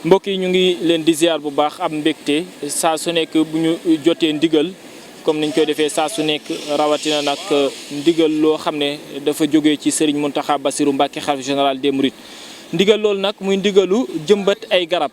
mbokk yi ñu ngi leen di ziar bu baax am mbégte saa su nekk bu ñu jotee ndigal comme niñ koy defee saa su nekk rawatina nag ndigal loo xam ne dafa jógee ci Serigne Mountakha Bassirou Mbacké xalifa général des Mourides ndigal loolu nag muy ndigalu jëmbat ay garab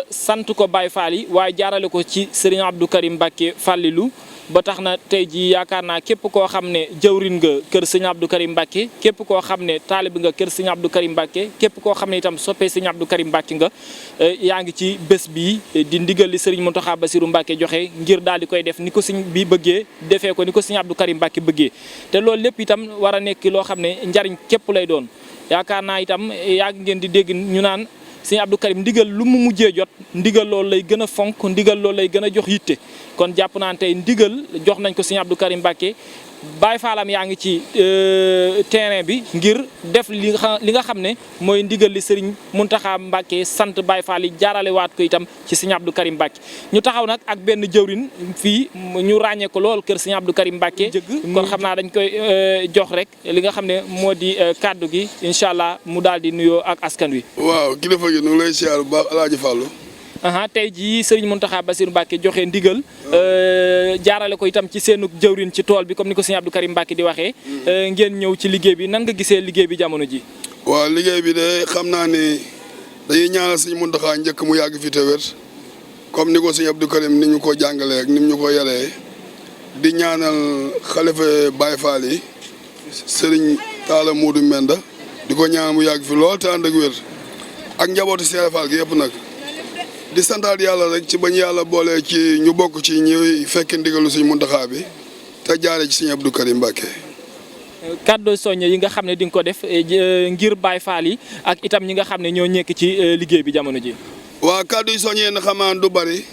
sant ko Baye Fall yi waaye jaarale ko ci Serigne Abdou Karim Mbacké Fallilou ba tax na tey jii yaakaar naa képp koo xam ne jawrin nga kër Serigne Abdou Karim Mbacké képp koo xam ne taalib nga kër Serigne Abdou Karim Mbacké képp koo xam ne itam soppee Serigne Abdou Karim Mbacké nga yaa ngi ci bés bii di ndigal li Serigne Mountakha Bassirou Mbacké joxe ngir daal di koy def ni ko Serigne bi bëggee defee ko ni ko Serigne Abdou Karim Mbacké bëggee te loolu lépp itam war a nekk loo xam ne njariñ képp lay doon yaakaar naa itam yàgg ngeen di dégg ñu naan Serigne Abdou Karim ndigal lu mu mujjee jot ndigal loolu lay gën a fonk ndigal loolu lay gën a jox yitte kon jàpp naa tey ndigal jox nañ ko Serigne Abdou Karim Mbacké Baye Fallam yaa ngi ci terrain bi ngir def li nga xam ne mooy ndigal li Serigne Mountakha Mbacké sant Baye Fall yi jaarale waat ko itam ci Serigne Abdou Karim Mbacké ñu taxaw nag ak benn jëwrin fii ñu ràññee ko lool kër Serigne Abdou Karim Mbacké kon xam naa dañ koy jox rek li nga xam ne moo di kaddu gi incha allah mu daal di nuyoo ak askan wi. waaw kilifa gi ñu ngi lay siyaar bu baax El Hadj Fallou. tey jii Serigne Mountakha Bassirou Mbacké joxe ndigal jaarale ko itam ci seenu jëwrin ci tool bi comme ni ko Serigne Abdou Karim Mbacké di waxee ngeen ñëw ci liggéey bi nan nga gisee liggéey bi jamono ji waaw liggéey bi de xam naa ni dañuy ñaanal Serigne Mountakha njëkk mu yàgg fi te wér comme ni ko Serigne Abdou Karim ni ñu ko jàngalee ak ni ñu ko yaree di ñaanal xalifa Baye Fall yi Serigne Talla Modou Menda di ko ñaanal mu yàgg fi lool te ànd ak wér ak njabootu Serigne Fall gi yëpp nag di santaat yàlla rek ci bañ yàlla boole ci ñu bokk ci ñi fekk ndigalu Serigne Mountakha bi te jaare ci Serigne Abdou Karim Mbacké. kàddu soññe yi nga xam ne di nga ko def ngir Baye Fall yi ak itam ñi nga xam ne ñoo nekk ci liggéey bi jamono ji. waaw kàddu yi soññee na xamaan du bari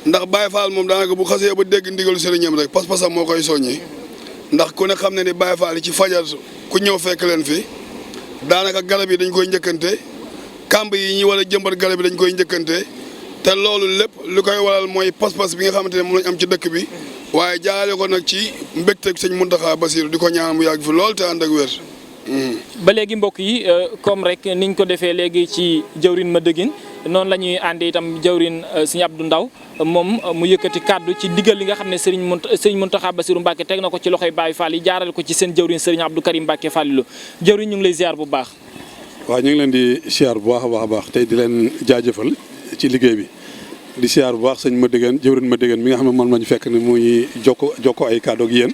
ndax Baye Fall moom daanaka bu xasee ba dégg ndigalu sëriñam rek pas-pasam moo koy soññi ndax ku ne xam ne ni Baye Fall yi ci fajar ku ñëw fekk leen fi daanaka garab yi dañ koy njëkkante kàmb yi ñi war a jëmbat garab yi dañ koy njëkkante. te loolu lépp lu koy waral mooy pas-pas bi nga xamante ne moom lañ am ci dëkk bi waaye jaarale ko nag ci mbégteeg Serigne Mountakha Bassirou di ko ñaan mu yàgg fi lool te ànd ak wér. ba léegi mbokk yi comme rek niñ ko defee léegi ci jawrin ma dëggin noonu la ñuy àndee itam jawrin Serigne Abdou Ndaw moom mu yëkkati kàddu ci digal li nga xam ne Serigne Mountakha Bassirou Mbacké teg na ko ci loxoy Baye Fall yi jaarale ko ci seen jawrin Serigne Abdou Karim Mbacké Fallilou jawrin ñu ngi lay ziar bu baax. waaw ñu ngi leen di ziar bu baax a baax tey di leen jaajëfal ci liggéey bi. di siyaar bu baax sëñ ma déggan jëwrin ma déggan mi nga xam ne man ma ñu fekk ni muy jokko ay kàddu ak yéen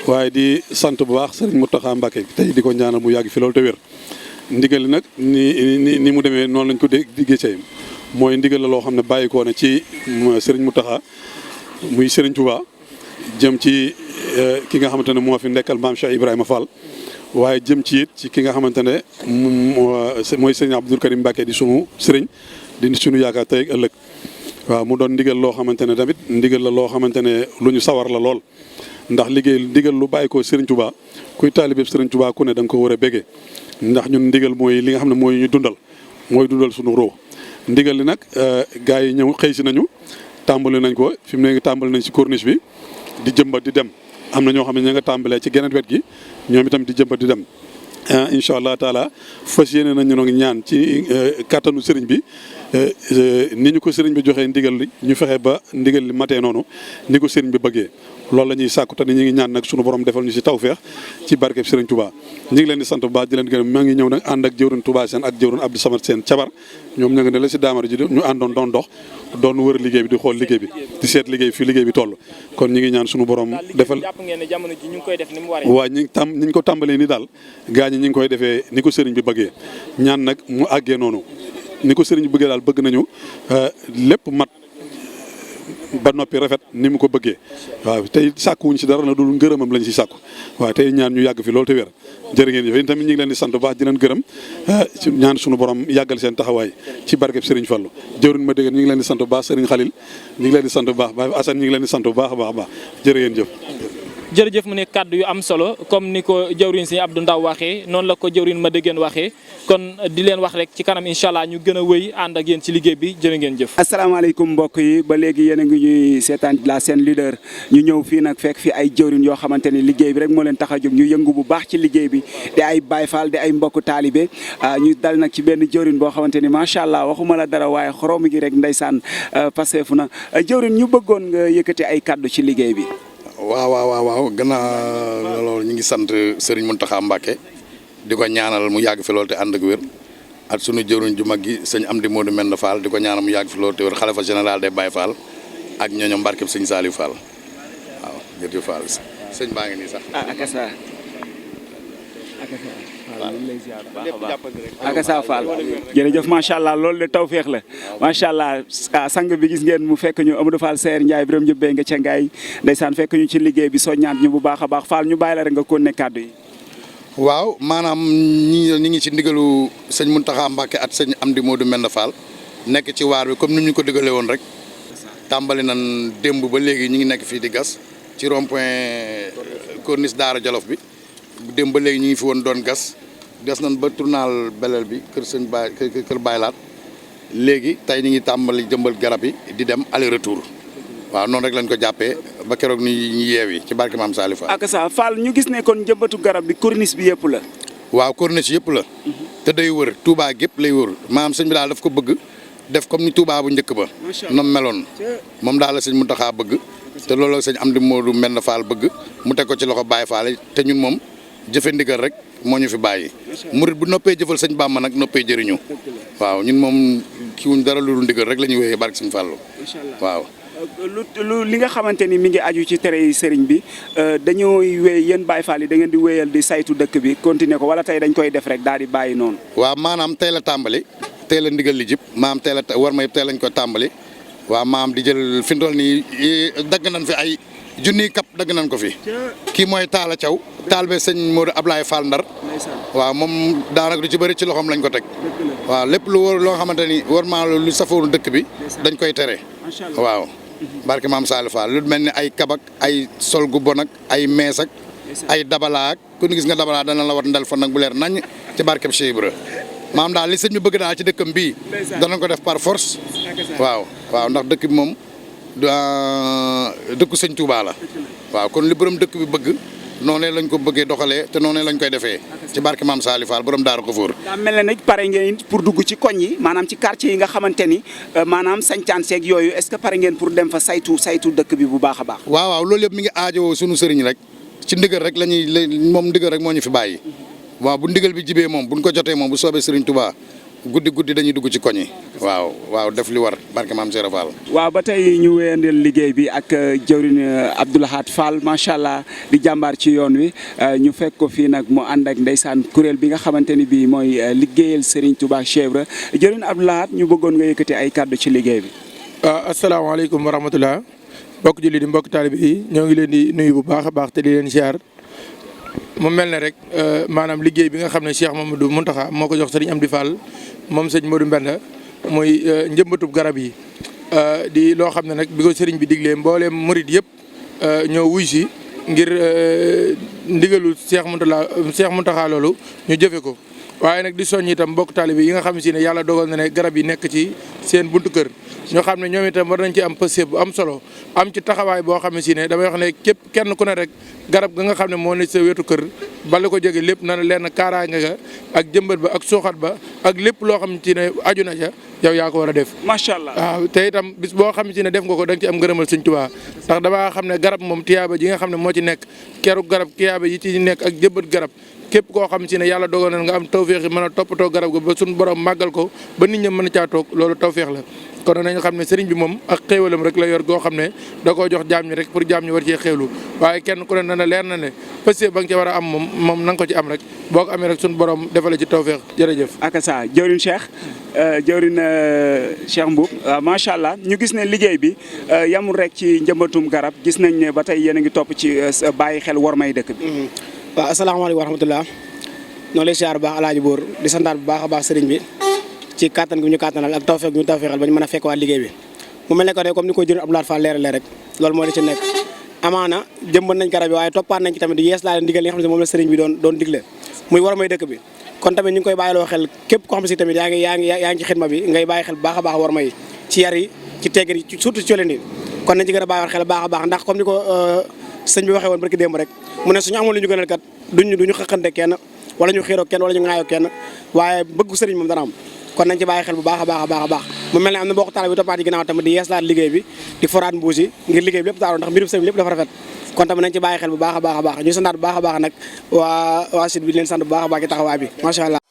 waaye di sant bu baax sëriñ Mountakha Mbacké tey di ko ñaanal mu yàgg fi loolu te wér ndigal li nag ni mu demee noonu lañ ko gisee mooy ndigal la loo xam ne bàyyi koo ne ci sëriñ Mountakha muy sëriñ Touba jëm ci ki nga xamante ne moo fi nekkal maam Cheikh Ibrahima Fall waaye jëm ci it ci ki nga xamante ne mooy sëriñ Abdou Karim Mbacké di sunu sëriñ di sunu yaakaar tey ak ëllëg waaw mu doon ndigal loo xamante ne tamit ndigal la loo xamante ne lu ñu sawar la lool ndax liggéey ndigal lu bàyyi ko Serigne Touba kuy taalibe Serigne Touba ku ne da nga ko war a béggee ndax ñun ndigal mooy li nga xam ne mooy ñu dundal mooy dundal sunu roo ndigal li nag gars yi ñëw xëy si nañu tàmbali nañ ko fi mu ne tàmbali nañ si corniche bi di jëmbat di dem am na ñoo xam ne ña nga tàmbalee ci geneen wet gi ñoom itam di jëmbat di dem incha allah taala fas yéene nañ ñu ñaan ci kattanu sëriñ bi ni ñu ko sëriñ bi joxee ndigal li ñu fexe ba ndigal li matee noonu ni ko sëriñ bi bëggee loolu la ñuy sàkku te ni ñu ngi ñaan nag sunu borom defal ñu si tawfeex ci barkeb sëriñ Touba ñu ngi leen di sant bu baax di leen gërëm maa ngi ñëw nag ànd ak jëwrin Touba seen ak jëwrin Abdou Samad seen cabar ñoom ña nga ne la si daamar ji ñu àndoon doon dox doon wër liggéey bi di xool liggéey bi di seet liggéey fii liggéey bi toll kon ñu ngi ñaan sunu borom defal waaw ñi ko tàmbalee ni daal gaa ñi ngi koy defee ni ko sëriñ bi bëggee ñaan nag mu àggee noonu ni ko sëriñ bi bëggee daal bëgg nañu lépp mat ba noppi rafet ni mu ko bëggee waaw tey sàkkuwuñ si dara na dul ngërëmam lañ si sàkku waaw tey ñaan ñu yàgg fi loolu te wér jërë ngeen jëf tamit ñu ngi leen di sant bu baax di leen gërëm ñaan suñu borom yàggal seen taxawaay ci barkeb Serigne Fallou jëwriñ ma dégg ñu ngi leen di sant bu baax Serigne Khalil ñu ngi leen di sant bu baax Assane ñu ngi leen di sant bu baax a baax jërë ngeen jëf jërëjëf mu ne kàddu yu am solo comme ni ko jawriñ Sëñ Abdou Ndaw waxee noonu la ko jawriñ ma déggeen waxee kon di leen wax rek ci kanam incha allah ñu gën a wëy ànd ak yéen ci liggéey bi jërë ngeen jëf. asalaamaaleykum mbokk yi ba léegi yéen a ngi ñuy seetaan la seen leader ñu ñëw fii nag fekk fi ay jawriñ yoo xamante ni liggéey bi rek moo leen tax a jóg ñu yëngu bu baax ci liggéey bi di ay Baay Faal di ay mbokku taalibe ñu dal nag ci benn jawriñ boo xamante ni macha allah waxuma la dara waaye xorom gi rek ndeysaan paseefu na jawriñ ñu bëggoon nga yëkkati ay kàddu ci liggéey bi. waaw gannaaw loolu ñu ngi sant Serigne Mountakha Mbacké di ko ñaanal mu yàgg fi loolu te ànd ak wér ak sunu jëruñ ju mag gi sëñ Amdi Modou Mend Fall di ko ñaanal mu yàgg fi loolu te wér xalifa général des Baye Fall ak ñooñu mbarkeb sëñ Saliou Fall waaw jërëjëf Fall sëñ baa ngi nii sax. Akasa Fall jërëjëf macha allah loolu de tawféex la macha allah sang bi gis ngeen mu fekk ñu Amadou Fall Seer Ndiaye biram jëbbee nga ca ngaay ndeysaan fekk ñu ci liggéey bi soññaat ñu bu baax a baax Fall ñu bàyyi la rek nga kon ne kàddu yi. waaw maanaam ñi ngi ci ndigalu sëñ Mountakha Mbacké at sëñ Amdi Modou Mend Fall nekk ci waar bi comme ni ñu ko digalee woon rek tàmbali nan démb ba léegi ñu ngi nekk fii di gas ci rond point corniche Daara Jolof bi démb ba léegi ñu ngi fi woon doon gas des nañ ba tournal beleel bi kër sëñ Baay kër Baylaat léegi tey ñu ngi tàmbali jëmbal garab yi di dem aller retour waaw noonu rek lañ ko jàppee ba keroog ñu yeewi ci barke Maam Saliou Fall. Akasa Fall ñu gis ne kon jëmbatu garab bi corniche bi yëpp la. waaw corniche yëpp la. te day wër Touba gépp lay wër maam sëñ bi daal daf ko bëgg def comme ni Touba bu njëkk ba. noonu meloon moom daal la sëñ Mountakha bëgg te loolu sëñ Amdi Modou Mend Fall bëgg mu teg ko ci loxo Baye Fall te ñun moom jëfe ndigal rek moo ñu fi bàyyi. murit bu noppee jëfal sëñ Bàmba nag noppee jëriñu. waaw ñun moom kiiwuñ dara lu ndigal rek la ñuy wéyee barke sëñ Fallu waaw. lu li nga xamante ni mi ngi aju ci tere yi sëriñ bi dañooy wéy yéen Baye Fall yi da ngeen di wéyal di saytu dëkk bi continuer ko wala tey dañ koy def rek daal di bàyyi noonu. waaw maanaam tey la tàmbali tey la ndigal li jib maam tey la war ma yëpp tey lañ ko tàmbali waaw maam di jël fi mu toll nii dagg nañ fi ay junniy kap dagg nañ ko fi kii mooy Talla Thiaw taal be sëñ Modou Ablaye Fall Ndar waaw moom daanaka du ci bëri ci loxoom lañ ko teg waaw lépp lu war loo xamante ni war maa lu safoonu dëkk bi dañ koy tere waaw. barke Maam Saliou Fall lu mel ni ay kabak ay sol gu bon ak ay mees ak ay dabala ak ku ñu gis nga dabala dana la war ndel fan nag bu leer nañ ci barkeb Cheikh Ibra maam daal li sëñ bi bëgg daal ci dëkkam bii danañ ko def par force waaw ndax dëkk bi moom dëkku sëñ Touba la waaw kon li borom dëkk bi bëgg noonu lañ ko bëggee doxalee te noonu lañ koy defee ci barke Maam Saliou Fall borom Daara Khafour. daa mel ne nag pare ngeen pour dugg ci koñ yi maanaam ci quartier yi nga xamante ni maanaam sañcaan seeg yooyu est-ce que pare ngeen pour dem fa saytu dëkk bi bu baax a baax. waaw loolu yëpp mi ngi aajowoo sunu sëriñ rek ci ndigal rek moom ndigal rek moo ñu fi bàyyi waaw bu ndigal bi jibee moom buñ ko jotee moom bu soobee sëriñ Touba guddi dañuy dugg ci koñ yi waaw def li war barke Maam Saliou Fall. waaw ba tey ñu wéyandeel liggéey bi ak jawriñ Abdou Lahad Fall macha allah di jàmbaar ci yoon wi ñu fekk ko fii nag mu ànd ak ndeysaan kuréel bi nga xamante ni bii mooy liggéeyal Serigne Touba Cheikh Ibra jawriñ Abdou Lahad ñu bëggoon nga yëkkati ay kàddu ci liggéey bi. asalaamaaleykum wa rahmatulah mbokk julli di mbokk taalibe yi ñoo ngi leen di nuyu bu baax a baax te di leen ziar. mu mel ne rek maanaam liggéey bi nga xam ne Cheikh Mamadou Mountakha moo ko jox Serigne Amdi Fall moom sëñ Modou Mbenda muy njëmbatub garab yi di loo xam ne nag bi ko Serigne bi diglee mbooleem murid yëpp ñoo wuy si ngir ndigalu Cheikh Mountakha loolu ñu jëfe ko waaye nag di soññ itam mbokk taalibe yi nga xam si ne yàlla dogal na ne garab yi nekk ci seen buntu kër ñoo xam ne ñoom itam war nañ ci am pëstéef bu am solo am ci taxawaay boo xam ne si ne damay wax ne képp kenn ku ne rek garab ga nga xam ne moo ne sa wetu kër bala ko jóge lépp na leen kaaraange ga ak jëmbat ba ak suuxat ba ak lépp loo xam ci ne aju na ca yow yaa ko war a def. macha allah waaw te itam bis boo xam ci ne def nga ko da nga ci am ngërëmal Sëñ Tuubaa ndax damaa xam ne garab moom tiyaaba ji nga xam ne moo ci nekk keru garab tiyaaba yi ci nekk ak jëmbat garab képp koo xam ci ne yàlla dogal na nga am tawféex yi mën a toppatoo garab ga ba suñu borom màggal ko ba nit ñi mën a caa toog loolu tawféex la kon nañu xam ne sëriñ bi moom ak xéewalam rek la yor goo xam ne da koo jox jaam ñi rek pour jaam ñi war cee xéewlu waaye kenn ku ne na leer na ne pësté ba nga ci war a am moom na nga ko ci am rek boo ko amee rek suñu borom defale ci tawféex jërëjëf. akasa jawriñ Cheikh Mboup macha allah ñu gis ne liggéey bi yamul rek ci njëmbatum garab gis nañ ne ba tey yéen a ngi topp ci bàyyi xel war may dëkk bi. waaw asalaamaaleykum wa rahmatulah noonu lay siyaar bu baax alaaji Boor di santaat bu baax a baax sëriñ bi ci kattan gi ñu kattanal ak tawfeex gi ñu tawfeexal ba ñu mën a fekk waa liggéey bi mu mel ne ko ne comme ni ko jëriñ Abdou Lahad Fall leerale rek loolu moo di ci nekk amaana jëmbat nañ garab yi waaye toppaat nañ ci tamit di yees laa leen ndigal li nga xam ne moom la sëriñ bi doon digle muy war may dëkk bi kon tamit ñu ngi koy bàyyiloo xel képp koo xam si tamit yaa ngi ci xidma bi ngay bàyyi xel bu baax a baax war may ci yar yi ci teggin yi surtout ci coleen yi kon nañ ci gën a bàyyi xel baax a baax ndax comme ni ko sëñ bi waxee woon barki démb rek mu ne suñu amoon lu ñu gënal kat duñu xëqante kenn wala ñu xiiroo kenn wala ñu ŋaayoo kenn waaye bëggu sëriñ moom dana am kon nañ ci bàyyi xel bu baax a baax mu mel ne am na bokk taal bi toppaat yi ginnaaw tamit di yeeslaat liggéey bi di foraat mbuus yi ngir liggéey bi lépp taaru ndax mbirum sëriñ lépp dafa rafet kon tamit nañ ci bàyyi xel bu baax a baax ñu santaat bu baax a baax nag waa site bi leen sant bu baax a baax ci taxawaay bi macha allah